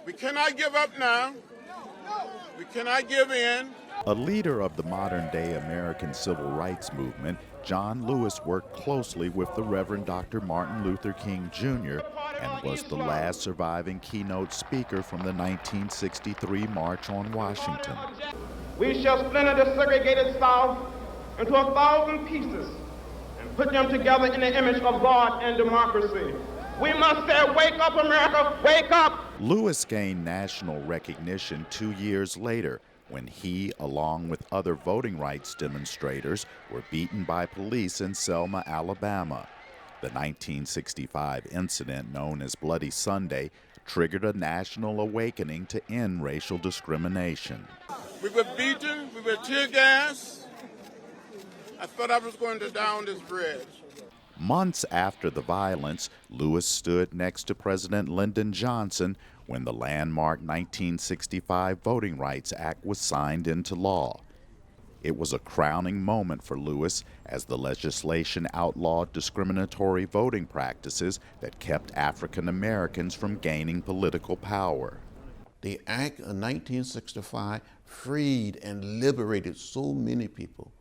We cannot give up now. We cannot give in. A leader of the modern-day American civil rights movement, John Lewis worked closely with the Reverend Dr. Martin Luther King Jr. and was the last surviving keynote speaker from the 1963 March on Washington. We shall splinter the segregated South into 1,000 pieces and put them together in the image of God and democracy. We must say, wake up, America, wake up! Lewis gained national recognition 2 years later when he, along with other voting rights demonstrators, were beaten by police in Selma, Alabama. The 1965 incident, known as Bloody Sunday, triggered a national awakening to end racial discrimination. We were beaten, we were tear gassed. I thought I was going to down this bridge. Months after the violence, Lewis stood next to President Lyndon Johnson when the landmark 1965 Voting Rights Act was signed into law. It was a crowning moment for Lewis as the legislation outlawed discriminatory voting practices that kept African Americans from gaining political power. The Act of 1965 freed and liberated so many people.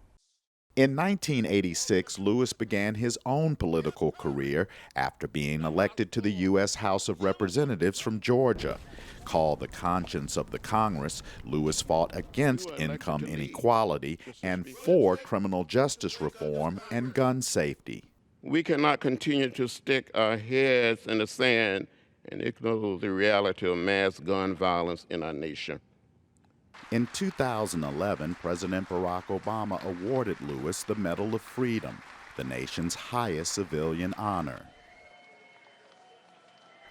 In 1986, Lewis began his own political career after being elected to the U.S. House of Representatives from Georgia. Called the conscience of the Congress, Lewis fought against income inequality and for criminal justice reform and gun safety. We cannot continue to stick our heads in the sand and ignore the reality of mass gun violence in our nation. In 2011, President Barack Obama awarded Lewis the Medal of Freedom, the nation's highest civilian honor.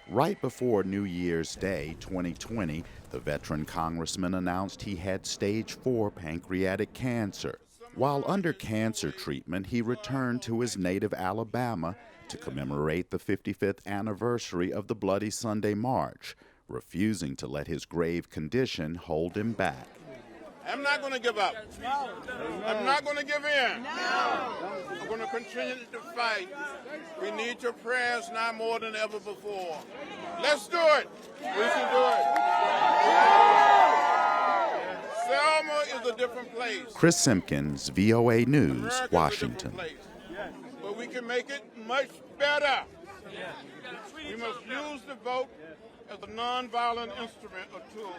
Right before New Year's Day 2020, the veteran congressman announced he had stage 4 pancreatic cancer. While under cancer treatment, he returned to his native Alabama to commemorate the 55th anniversary of the Bloody Sunday March, refusing to let his grave condition hold him back. I'm not going to give up. I'm not going to give in. I'm going to continue to fight. We need your prayers now more than ever before. Let's do it. We can do it. Selma is a different place. Chris Simpkins, VOA News, Washington. But we can make it much better. We must use the vote as a nonviolent instrument or tool.